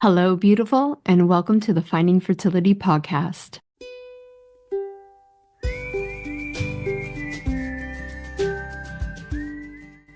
Hello, beautiful, and welcome to the Finding Fertility podcast.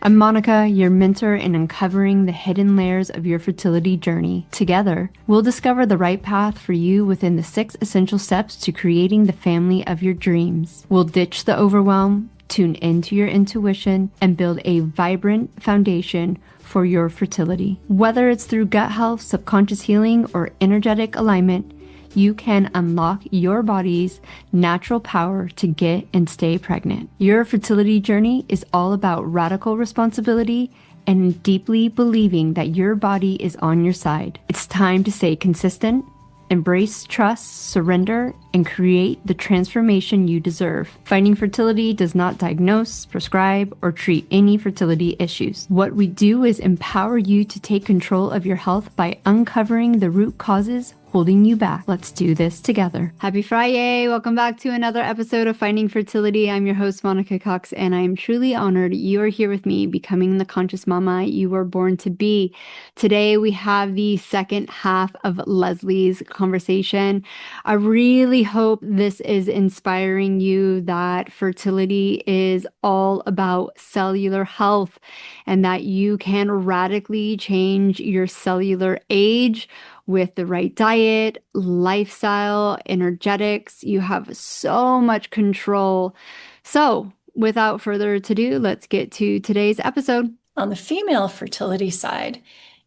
I'm Monica, your mentor in uncovering the hidden layers of your fertility journey. Together, we'll discover the right path for you within the 6 essential steps to creating the family of your dreams. We'll ditch the overwhelm, tune into your intuition, and build a vibrant foundation for your fertility. Whether it's through gut health, subconscious healing, or energetic alignment, you can unlock your body's natural power to get and stay pregnant. Your fertility journey is all about radical responsibility and deeply believing that your body is on your side. It's time to stay consistent, embrace trust, surrender, and create the transformation you deserve. Finding Fertility does not diagnose, prescribe, or treat any fertility issues. What we do is empower you to take control of your health by uncovering the root causes holding you back. Let's do this together. Happy Friday. Welcome back to another episode of Finding Fertility. I'm your host, Monica Cox, and I am truly honored you are here with me, becoming the conscious mama you were born to be. Today, we have the second half of Leslie's conversation. I really hope this is inspiring you that fertility is all about cellular health and that you can radically change your cellular age with the right diet, lifestyle, energetics. You have so much control. So, without further ado, let's get to today's episode. On the female fertility side,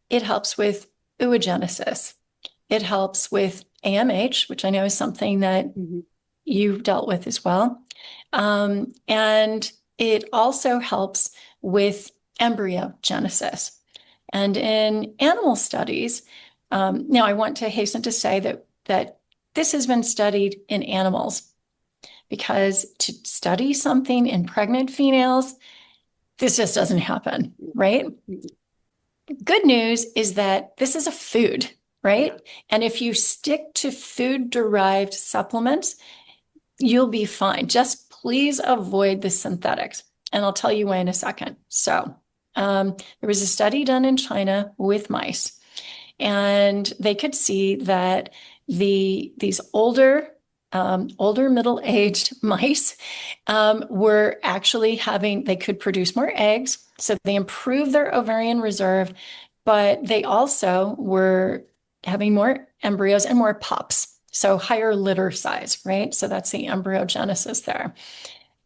it helps with oogenesis. It helps with AMH, which I know is something that you've dealt with as well. And it also helps with embryogenesis. And in animal studies, now I want to hasten to say that this has been studied in animals, because to study something in pregnant females, this just doesn't happen, right? Good news is that this is a food, right? And if you stick to food-derived supplements, you'll be fine. Just please avoid the synthetics. And I'll tell you why in a second. So there was a study done in China with mice, and they could see that these older middle-aged mice were actually they could produce more eggs. So they improved their ovarian reserve, but they also were having more embryos and more pups. So higher litter size, right? So that's the embryogenesis there.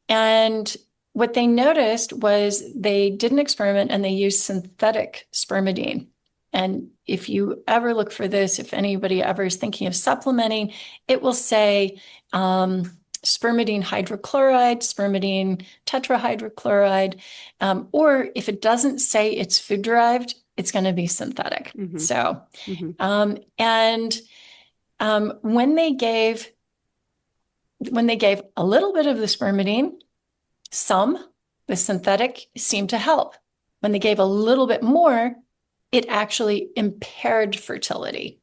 And what they noticed was they did an experiment and they used synthetic spermidine. And if you ever look for this, if anybody ever is thinking of supplementing, it will say spermidine hydrochloride, spermidine tetrahydrochloride, or if it doesn't say it's food-derived, it's going to be synthetic. So, and when they gave a little bit of the spermidine, the synthetic seemed to help. When they gave a little bit more, it actually impaired fertility.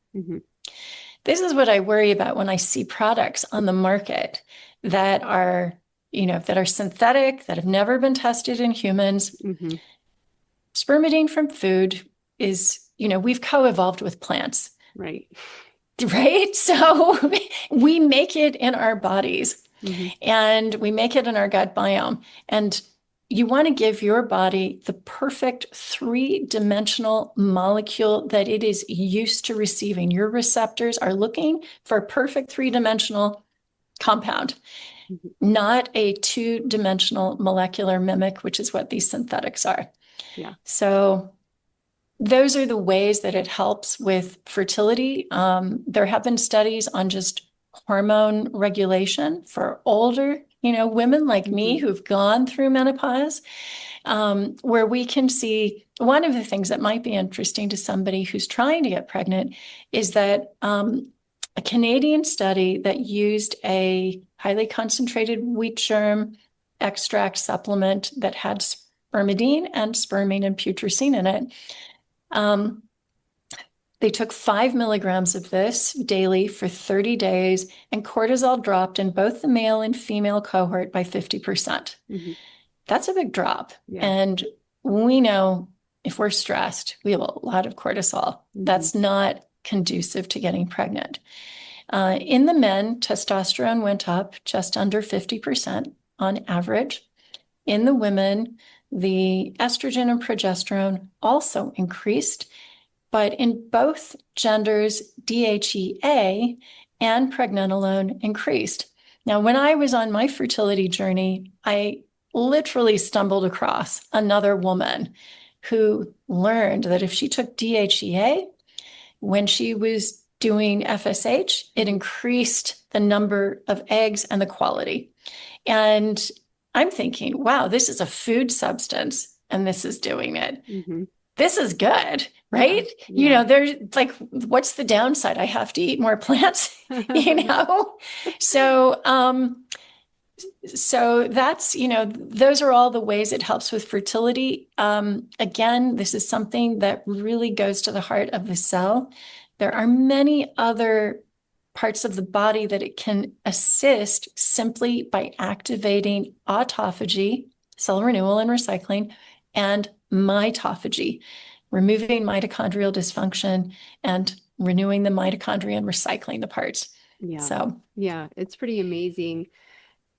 This is what I worry about when I see products on the market that are synthetic, that have never been tested in humans. Spermidine from food is, we've co-evolved with plants. Right. Right? So we make it in our bodies and we make it in our gut biome. And you want to give your body the perfect 3-dimensional molecule that it is used to receiving. Your receptors are looking for a perfect 3-dimensional compound, not a 2-dimensional molecular mimic, which is what these synthetics are. Yeah. So those are the ways that it helps with fertility. There have been studies on just hormone regulation for older women like me who've gone through menopause, where we can see one of the things that might be interesting to somebody who's trying to get pregnant is that a Canadian study that used a highly concentrated wheat germ extract supplement that had spermidine and spermine and putrescine in it. They took 5 milligrams of this daily for 30 days, and cortisol dropped in both the male and female cohort by 50%. That's a big drop. Yeah. And we know if we're stressed, we have a lot of cortisol. That's not conducive to getting pregnant. In the men, testosterone went up just under 50% on average. In the women, the estrogen and progesterone also increased, but in both genders, DHEA and pregnenolone increased. Now, when I was on my fertility journey, I literally stumbled across another woman who learned that if she took DHEA, when she was doing FSH, it increased the number of eggs and the quality. And I'm thinking, wow, this is a food substance and this is doing it. Mm-hmm. This is good, right? Yeah. There's like, what's the downside? I have to eat more plants, So, so that's, those are all the ways it helps with fertility. Again, this is something that really goes to the heart of the cell. There are many other parts of the body that it can assist simply by activating autophagy, cell renewal and recycling, and mitophagy, removing mitochondrial dysfunction and renewing the mitochondria and recycling the parts. Yeah. So, yeah, it's pretty amazing.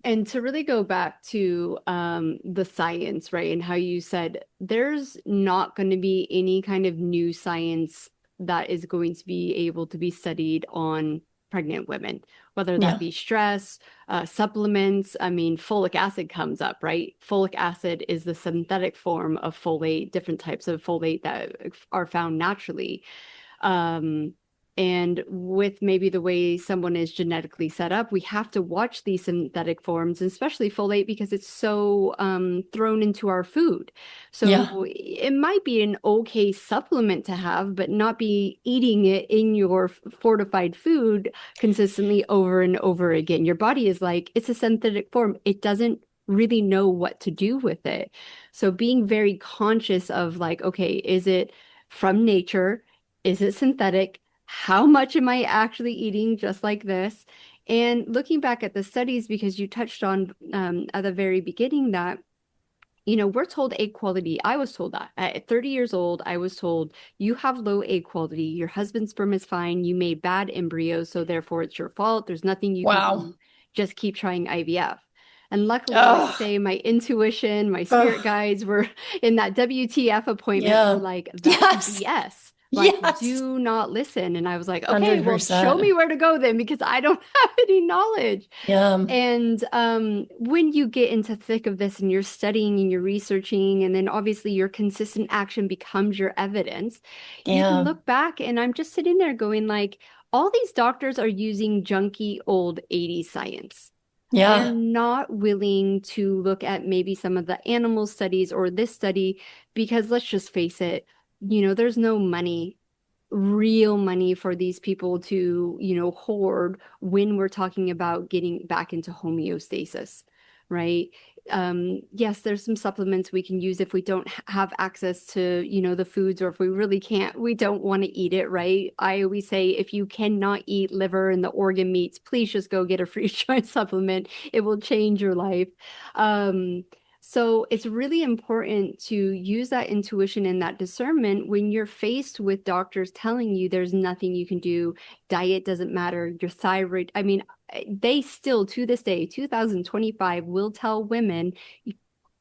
And to really go back to the science, right? And how you said there's not going to be any kind of new science that is going to be able to be studied on pregnant women, whether that yeah. be stress, supplements. I mean, folic acid comes up, right? Folic acid is the synthetic form of folate, different types of folate that are found naturally. And with maybe the way someone is genetically set up, we have to watch these synthetic forms, especially folate, because it's so thrown into our food. So Yeah. it might be an okay supplement to have, but not be eating it in your fortified food consistently over and over again. Your body is like, it's a synthetic form. It doesn't really know what to do with it. So being very conscious of like, okay, is it from nature? Is it synthetic? How much am I actually eating just like this? And looking back at the studies, because you touched on at the very beginning that, we're told egg quality. I was told that at 30 years old, I was told you have low egg quality. Your husband's sperm is fine. You made bad embryos, so therefore it's your fault. There's nothing you can Wow. do. Just keep trying IVF. And luckily, like I Oh, say, my intuition, my spirit oh, guides were in that WTF appointment were yeah. like, that's Yes. BS. Like, Yes. do not listen. And I was like, okay, well, show 100%. me where to go then, because I don't have any knowledge. Yeah. And when you get into thick of this and you're studying and you're researching, and then obviously your consistent action becomes your evidence, you can Yeah. look back and I'm just sitting there going like, all these doctors are using junky old 80s science. They're Yeah. not willing to look at maybe some of the animal studies or this study because let's just face it, there's no money, real money for these people to, hoard when we're talking about getting back into homeostasis, right? Yes, there's some supplements we can use if we don't have access to, the foods, or if we really can't, we don't want to eat it, right? I always say if you cannot eat liver and the organ meats, please just go get a free choice supplement. It will change your life. So it's really important to use that intuition and that discernment when you're faced with doctors telling you there's nothing you can do, diet doesn't matter, your thyroid. I mean, they still to this day, 2025, will tell women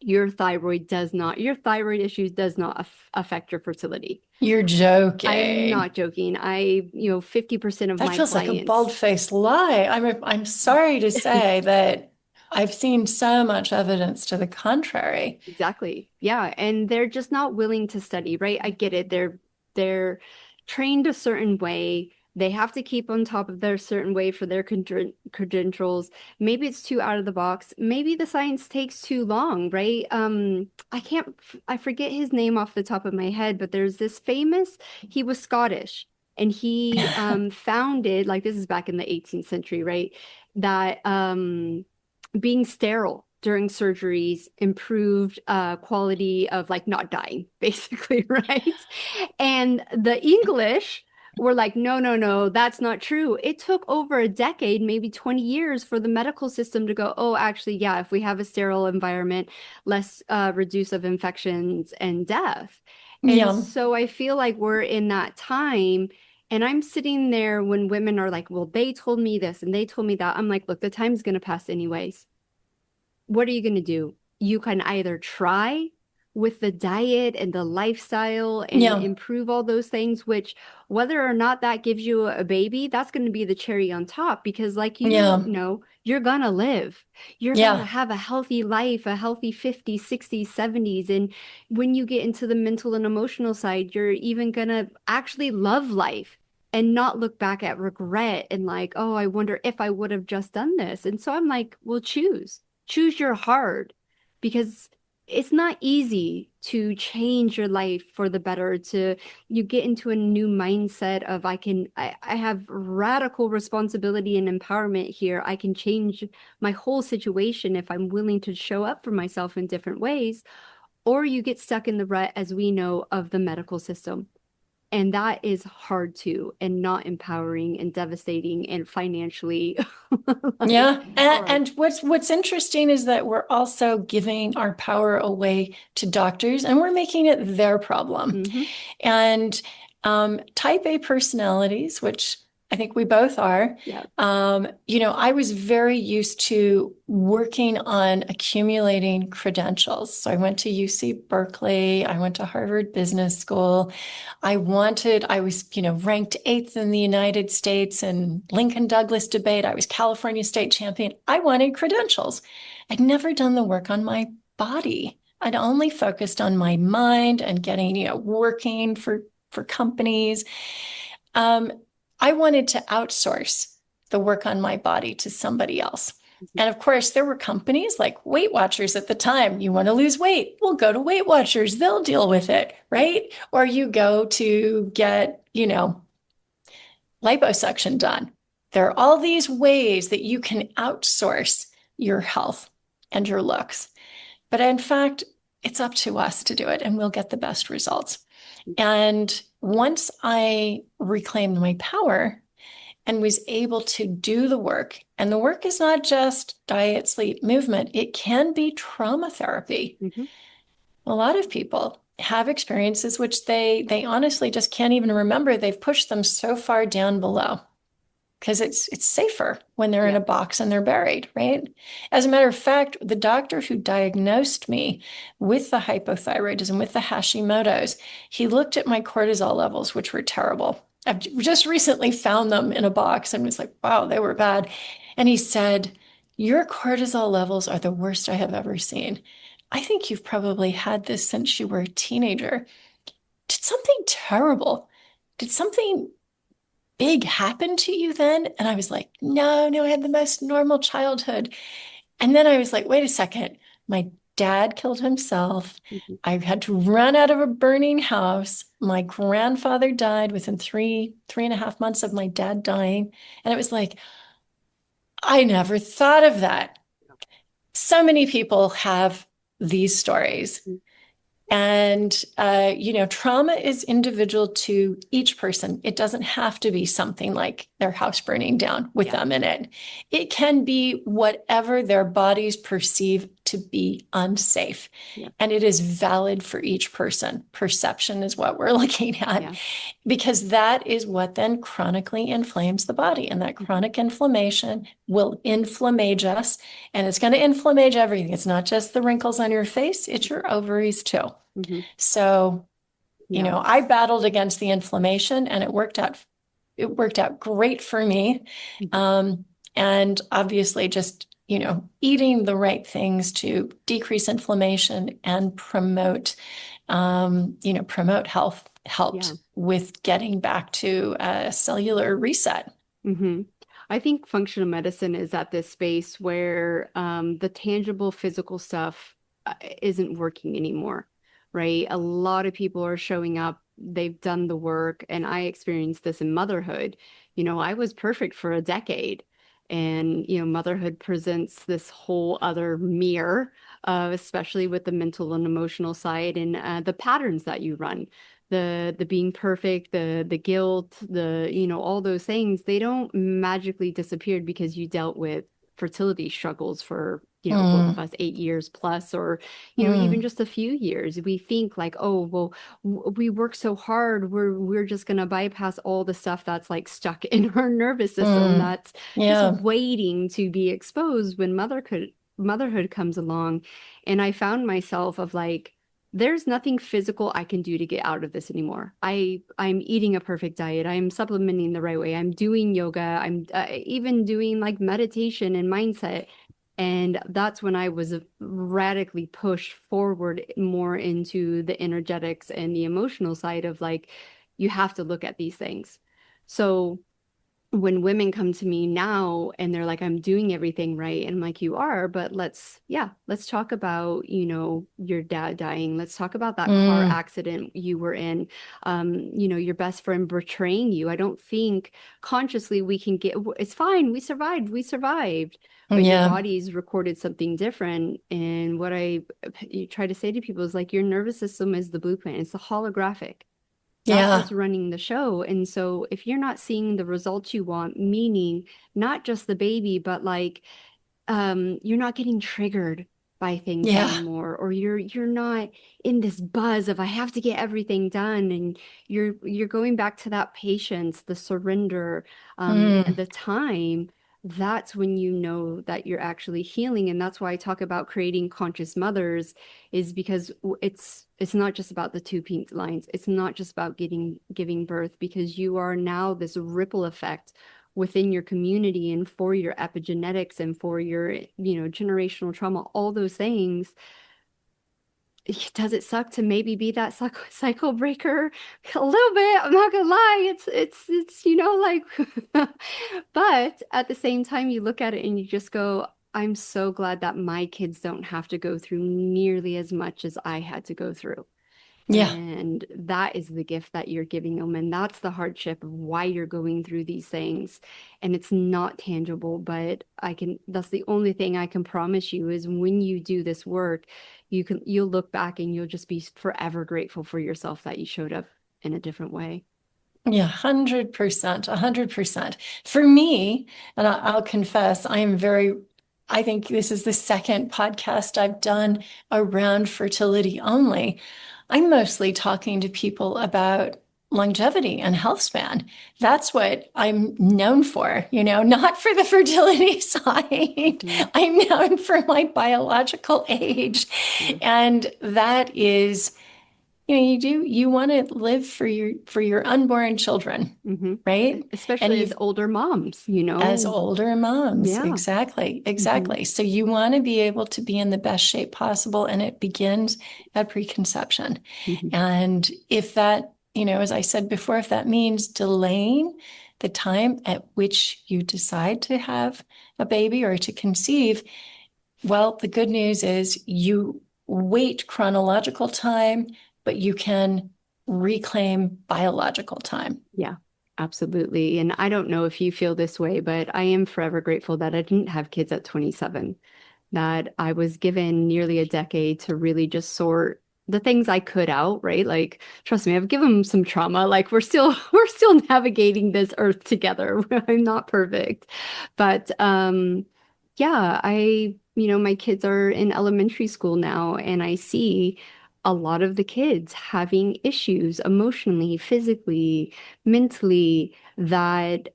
your thyroid issues does not affect your fertility. You're I'm joking. not joking. 50% of That my feels like a clients. bald-faced lie. I'm sorry to say that I've seen so much evidence to the contrary. Exactly. Yeah. And they're just not willing to study, right? I get it. They're trained a certain way. They have to keep on top of their certain way for their credentials. Maybe it's too out of the box. Maybe the science takes too long, right? I forget his name off the top of my head, but there's this he was Scottish and he founded, like this is back in the 18th century, right? That being sterile during surgeries improved quality of like not dying, basically, right? And the English were like, no, no, no, that's not true. It took over a decade, maybe 20 years for the medical system to go, oh, actually, yeah, if we have a sterile environment, less reduce of infections and death. And Yeah. so I feel like we're in that time And I'm sitting there when women are like, well, they told me this and they told me that. I'm like, look, the time's going to pass anyways. What are you going to do? You can either try with the diet and the lifestyle and Yeah. improve all those things, which whether or not that gives you a baby, that's going to be the cherry on top because like you Yeah. know, you're going to live. You're going to Yeah. have a healthy life, a healthy 50s, 60s, 70s. And when you get into the mental and emotional side, you're even going to actually love life and not look back at regret and like, oh, I wonder if I would have just done this. And so I'm like, well, choose your heart because it's not easy to change your life for the better to you get into a new mindset of I have radical responsibility and empowerment here. I can change my whole situation if I'm willing to show up for myself in different ways, or you get stuck in the rut as we know of the medical system. And that is hard too, and not empowering and devastating and financially like Yeah. And, hard. and what's interesting is that we're also giving our power away to doctors and we're making it their problem. Hmm. And type A personalities, which I think we both are, Yeah. I was very used to working on accumulating credentials. So I went to UC Berkeley, I went to Harvard Business School. I was, ranked eighth in the United States in Lincoln Douglas debate. I was California state champion. I wanted credentials. I'd never done the work on my body. I'd only focused on my mind and getting, working for companies. Um, I wanted to outsource the work on my body to somebody else. And of course, there were companies like Weight Watchers at the time. You want to lose weight? Well, go to Weight Watchers. They'll deal with it, right? Or you go to get, liposuction done. There are all these ways that you can outsource your health and your looks. But in fact, it's up to us to do it and we'll get the best results. And once I reclaimed my power and was able to do the work, and the work is not just diet, sleep, movement, it can be trauma therapy. Hmm. A lot of people have experiences which they honestly just can't even remember. They've pushed them so far down below because it's safer when they're in Yeah. a box and they're buried, right? As a matter of fact, the doctor who diagnosed me with the hypothyroidism, with the Hashimoto's, he looked at my cortisol levels, which were terrible. I've just recently found them in a box and was like, wow, they were bad. And he said, your cortisol levels are the worst I have ever seen. I think you've probably had this since you were a teenager. Did something terrible? Did something big happen to you then? And I was like, no, I had the most normal childhood. And then I was like, wait a second. My dad killed himself. Hmm. I had to run out of a burning house. My grandfather died within 3.5 months of my dad dying. And it was like, I never thought of that. So many people have these stories. And, trauma is individual to each person. It doesn't have to be something like their house burning down with Yeah. them in it. It can be whatever their bodies perceive to be unsafe. Yeah. And it is valid for each person. Perception is what we're looking at, Yeah. because that is what then chronically inflames the body. And that chronic inflammation will inflammage us, and it's going to inflammage everything. It's not just the wrinkles on your face, it's your ovaries too. Hmm. So, Yeah. I battled against the inflammation and it worked out great for me. Mhm. And obviously just, eating the right things to decrease inflammation and promote health Yeah. helped with getting back to a cellular reset. Hmm. I think functional medicine is at this space where the tangible physical stuff isn't working anymore, right? A lot of people are showing up, they've done the work, and I experienced this in motherhood. I was perfect for a decade, and motherhood presents this whole other mirror, especially with the mental and emotional side and the patterns that you run the being perfect, the guilt, all those things, they don't magically disappear because you dealt with fertility struggles for both Mm, of us 8 years plus, or, even mm, just a few years. We think like, oh, well, we work so hard. We're just going to bypass all the stuff that's like stuck in our nervous system mm. that's just Yeah. waiting to be exposed when motherhood comes along. And I found myself of like, there's nothing physical I can do to get out of this anymore. I'm eating a perfect diet. I'm supplementing the right way. I'm doing yoga. I'm even doing like meditation and mindset. And that's when I was radically pushed forward more into the energetics and the emotional side of like, you have to look at these things. So when women come to me now and they're like, I'm doing everything right. And I'm like, you are, but let's talk about, your dad dying. Let's talk about that car Mm, accident you were in, your best friend betraying you. I don't think consciously we can it's fine. We survived. But your yeah. body's recorded something different. And what I you try to say to people is like, your nervous system is the blueprint. It's the holographic. That's what's Yeah. running the show. And so if you're not seeing the results you want, meaning not just the baby, but like you're not getting triggered by things Yeah. anymore, or you're not in this buzz of I have to get everything done, and you're going back to that patience, the surrender, Mm, the time. That's when you know that you're actually healing. And that's why I talk about creating conscious mothers, is because it's not just about the two pink lines. It's not just about giving birth, because you are now this ripple effect within your community and for your epigenetics and for your, generational trauma, all those things. Does it suck to maybe be that cycle breaker? A little bit. I'm not gonna lie. It's like, but at the same time, you look at it and you just go, I'm so glad that my kids don't have to go through nearly as much as I had to go through. yeah. And that is the gift that you're giving them. And that's the hardship of why you're going through these things. And it's not tangible, but that's the only thing I can promise you is when you do this work, you'll look back and you'll just be forever grateful for yourself that you showed up in a different way. Yeah, 100%, 100%. For me, and I'll confess, I think this is the second podcast I've done around fertility only. I'm mostly talking to people about longevity and health span. That's what I'm known for, not for the fertility side. Mhm. I'm known for my biological age. Yeah. And that is you want to live for your unborn children, hmm right? And Especially as you've older moms, as older moms, Yeah. exactly, hmm exactly. So you want to be able to be in the best shape possible, and it begins at preconception. hmm And if that, as I said before, if that means delaying the time at which you decide to have a baby or to conceive, well, the good news is you wait chronological time, but you can reclaim biological time. Yeah, absolutely. And I don't know if you feel this way, but I am forever grateful that I didn't have kids at 27, that I was given nearly a decade to really just sort the things I could out, right? Like, trust me, I've given them some trauma. Like we're still navigating this earth together. I'm not perfect. But yeah, my kids are in elementary school now, and I see a lot of the kids having issues emotionally, physically, mentally, that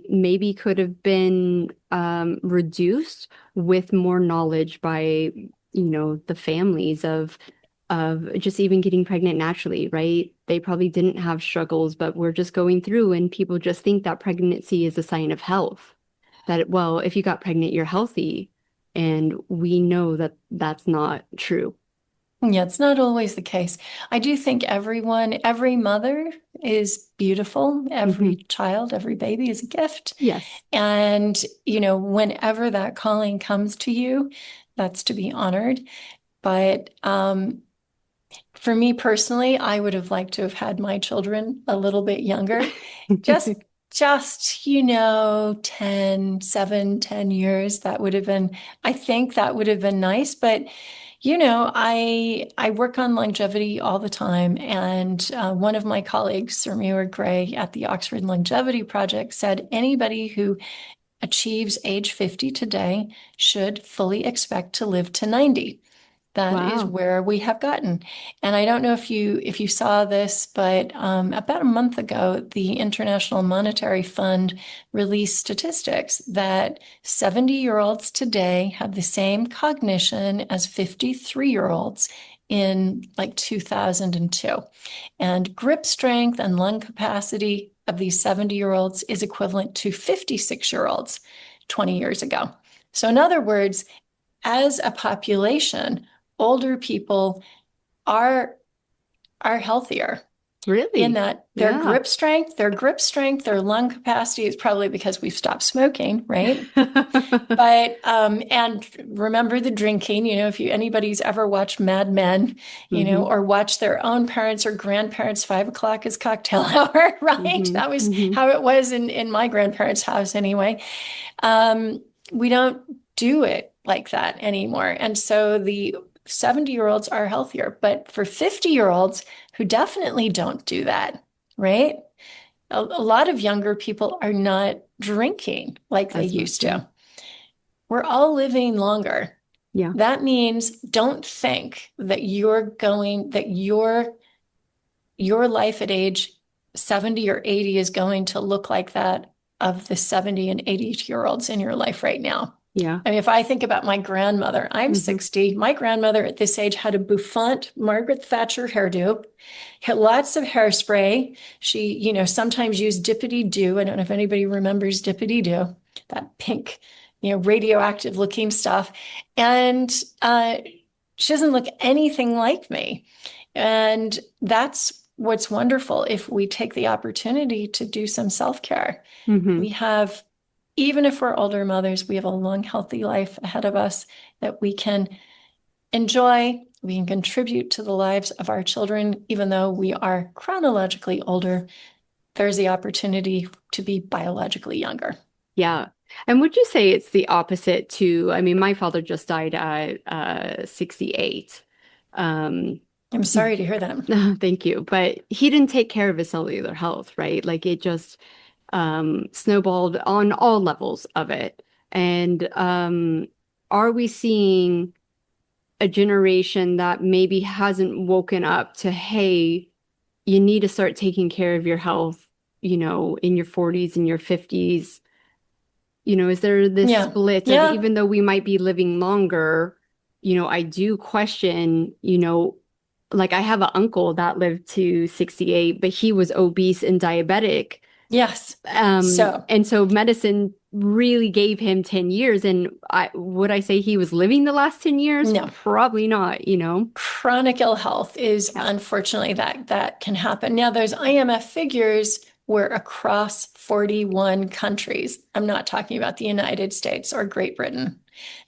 maybe could have been reduced with more knowledge by, the families of just even getting pregnant naturally, right? They probably didn't have struggles, but we're just going through, and people just think that pregnancy is a sign of health. That, well, if you got pregnant, you're healthy. And we know that that's not true. Yeah, it's not always the case. I do think every mother is beautiful. Every hmm child, every baby is a gift. Yes. And, whenever that calling comes to you, that's to be honored. But for me personally, I would have liked to have had my children a little bit younger. Just, just, 10 years. That would have been, I think that would have been nice. But, I work on longevity all the time. And one of my colleagues, Sir Muir Gray at the Oxford Longevity Project, said anybody who achieves age 50 today should fully expect to live to 90. That is Wow. where we have gotten. And I don't know if you saw this, but about a month ago, the International Monetary Fund released statistics that 70-year-olds today have the same cognition as 53-year-olds in like 2002. And grip strength and lung capacity of these 70-year-olds is equivalent to 56-year-olds 20 years ago. So in other words, as a population, older people are healthier in Really? that Yeah. their grip strength, their lung capacity is probably because we've stopped smoking, right? But and remember the drinking, if anybody's ever watched Mad Men, Hmm. or watched their own parents or grandparents, 5 o'clock is cocktail hour, right? Hmm. That was Hmm. how it was in my grandparents' house anyway. Um, we don't do it like that anymore. And so the 70-year-olds are healthier, but for 50-year-olds who definitely don't do that, right? A lot of younger people are not drinking like they As much. used Yeah. to. We're all living longer. Yeah. That means don't think that your life at age 70 or 80 is going to look like that of the 70 and 80-year-olds in your life right now. Yeah. I mean, if I think about my grandmother, I'm Hmm. 60. My grandmother at this age had a bouffant Margaret Thatcher hairdo, had lots of hairspray. She, sometimes used Dippity-Doo. I don't know if anybody remembers Dippity-Doo, that pink, radioactive looking stuff. And she doesn't look anything like me. And that's what's wonderful if we take the opportunity to do some self-care. Hmm. We have, even if we're older mothers, we have a long, healthy life ahead of us that we can enjoy. We can contribute to the lives of our children, even though we are chronologically older. There's the opportunity to be biologically younger. Yeah. And would you say it's the opposite to, I mean, my father just died at 68. Um, I'm sorry to hear that. Thank you. But he didn't take care of his cellular health, right? Like it just snowballed on all levels of it. And are we seeing a generation that maybe hasn't woken up to, hey, you need to start taking care of your health, in your 40s and your 50s? Is there this Yeah. split of Yeah. even though we might be living longer, I do question, like I have an uncle that lived to 68, but he was obese and diabetic. Yes. So, And so medicine really gave him 10 years. And would I say he was living the last 10 years? no. Probably not. Chronic ill health is Yeah. unfortunately that can happen. Now, those IMF figures were across 41 countries. I'm not talking about the United States or Great Britain.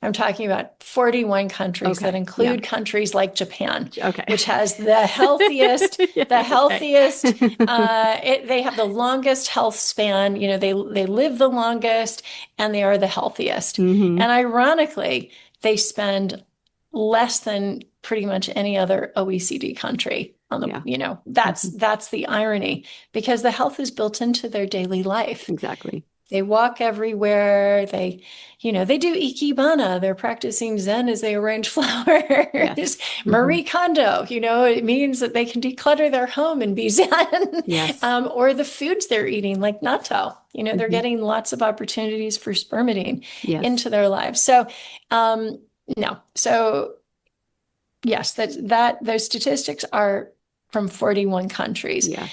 I'm talking about 41 countries that Okay. Yeah. include countries like Japan, Okay. which has the healthiest, Yeah, the okay. healthiest. They have the longest health span. They live the longest, and they are the healthiest. Hmm. And ironically, they spend less than pretty much any other OECD country on the, Yeah. that's Hmm. that's the irony, because the health is built into their daily life. Exactly. They walk everywhere. They do Ikebana. They're practicing Zen as they arrange flowers. Yes. Hmm. Marie Kondo, it means that they can declutter their home and be Zen. Yes. Or the foods they're eating, like natto. They're Hmm. getting lots of opportunities for spermidine Yes. into their lives. So, no. So yes, that those statistics are from 41 countries. Yeah.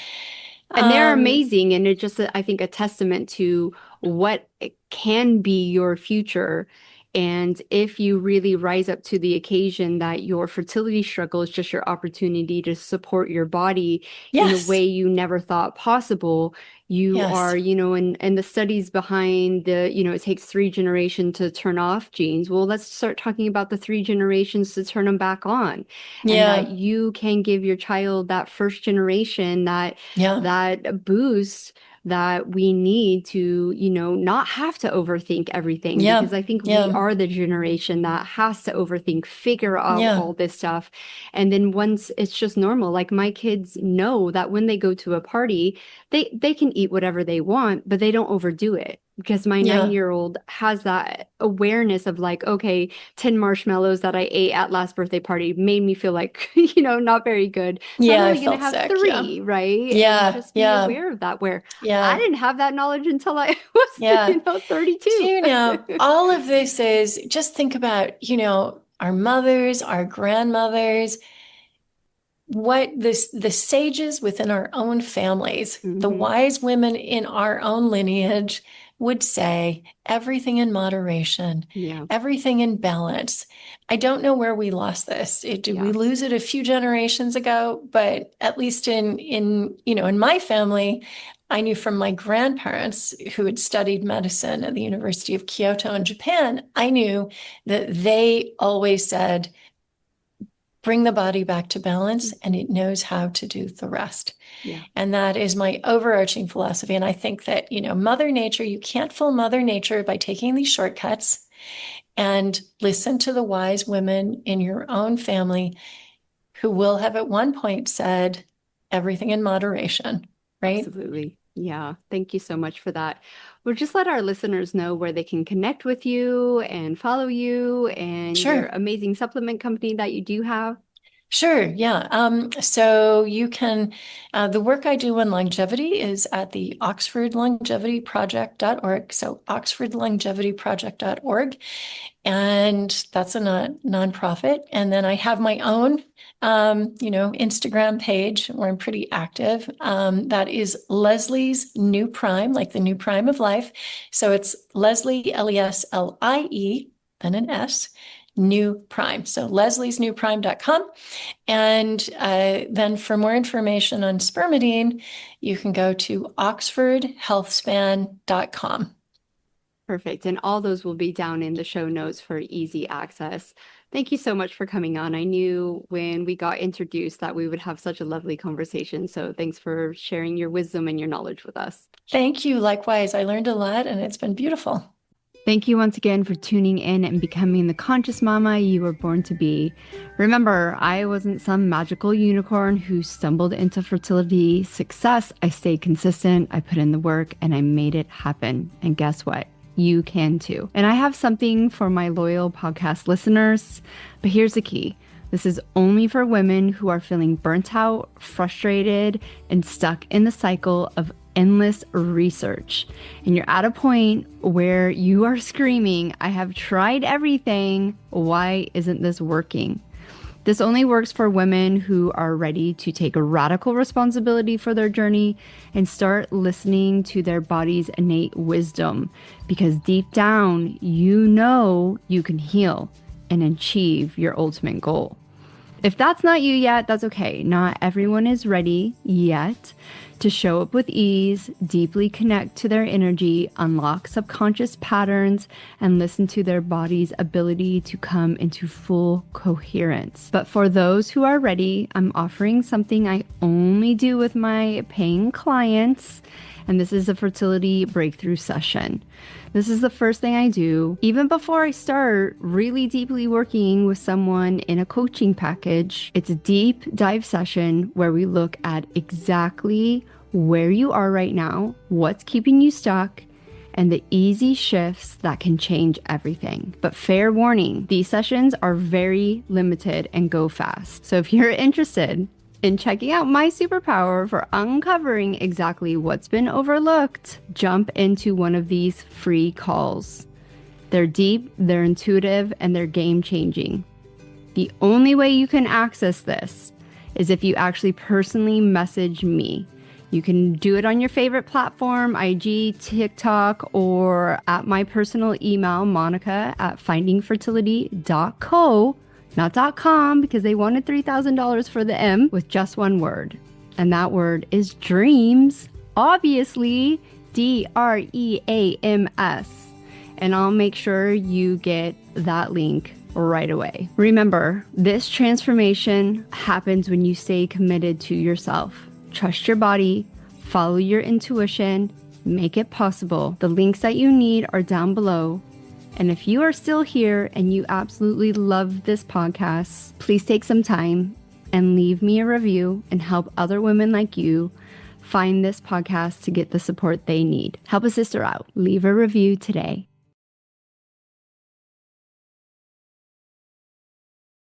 And they're Um, amazing. And it's just, I think, a testament to what it can be your future. And if you really rise up to the occasion that your fertility struggle is just your opportunity to support your body in a yes, way you never thought possible, you yes, are, and the studies behind it takes 3 generations to turn off genes. Well, let's start talking about the 3 generations to turn them back on, and that yeah, you can give your child that first generation, yeah, that boost that we need to, not have to overthink everything, yeah, because I think we yeah, are the generation that has to overthink, figure out yeah, all this stuff. And then once it's just normal, like my kids know that when they go to a party, they can eat whatever they want, but they don't overdo it. because my Yeah. 9-year-old has that awareness of like, okay, 10 marshmallows that I ate at last birthday party made me feel like, not very good. So I'm Yeah, I only going to felt have sick. Yeah. 3, right? And Yeah. just be Yeah. aware of that, where I Yeah. didn't have that knowledge until I was, Yeah. 32. All of this is just think about, our mothers, our grandmothers, what the sages within our own families, the Hmm. wise women in our own lineage would say everything in moderation, Yeah. everything in balance. I don't know where we lost this. Did we Yeah. lose it a few generations ago? But at least in my family, I knew from my grandparents who had studied medicine at the University of Kyoto in Japan, I knew that they always said, bring the body back to balance, and Mhm. it knows how to do the rest. Yeah. And that is my overarching philosophy. And I think that, Mother Nature, you can't fool Mother Nature by taking these shortcuts, and listen to the wise women in your own family who will have at one point said everything in moderation, right? Absolutely. Yeah. Thank you so much for that. We'll just let our listeners know where they can connect with you and follow you and your Sure. amazing supplement company that you do have. Sure, yeah. So you can, the work I do on longevity is at the oxfordlongevityproject.org. So oxfordlongevityproject.org. And that's a nonprofit. And then I have my own, Instagram page where I'm pretty active. That is Leslie's New Prime, like the new prime of life. So it's Leslie, Leslie, then an S, New Prime. So lesliesnewprime.com. And then for more information on spermidine, you can go to oxfordhealthspan.com. Perfect. And all those will be down in the show notes for easy access. Thank you so much for coming on. I knew when we got introduced that we would have such a lovely conversation. So thanks for sharing your wisdom and your knowledge with us. Thank you. Likewise, I learned a lot and it's been beautiful. Thank you once again for tuning in and becoming the conscious mama you were born to be. Remember, I wasn't some magical unicorn who stumbled into fertility success. I stayed consistent, I put in the work, and I made it happen. And guess what? You can too. And I have something for my loyal podcast listeners, but here's the key. This is only for women who are feeling burnt out, frustrated, and stuck in the cycle of endless research. And you're at a point where you are screaming, I have tried everything. Why isn't this working? This only works for women who are ready to take a radical responsibility for their journey and start listening to their body's innate wisdom. Because deep down, you can heal and achieve your ultimate goal. If that's not you yet, that's okay. Not everyone is ready yet to show up with ease, deeply connect to their energy, unlock subconscious patterns, and listen to their body's ability to come into full coherence. But for those who are ready, I'm offering something I only do with my paying clients, and this is a fertility breakthrough session. This is the first thing I do, even before I start really deeply working with someone in a coaching package. It's a deep dive session where we look at exactly where you are right now, what's keeping you stuck, and the easy shifts that can change everything. But fair warning, these sessions are very limited and go fast. So if you're interested in checking out my superpower for uncovering exactly what's been overlooked, jump into one of these free calls. They're deep, they're intuitive, and they're game-changing. The only way you can access this is if you actually personally message me. You can do it on your favorite platform, IG, TikTok, or at my personal email, monica@findingfertility.co. Not .com, because they wanted $3,000 for the M, with just one word. And that word is dreams, obviously, DREAMS. And I'll make sure you get that link right away. Remember, this transformation happens when you stay committed to yourself. Trust your body, follow your intuition, make it possible. The links that you need are down below. And if you are still here and you absolutely love this podcast, please take some time and leave me a review and help other women like you find this podcast to get the support they need. Help a sister out. Leave a review today.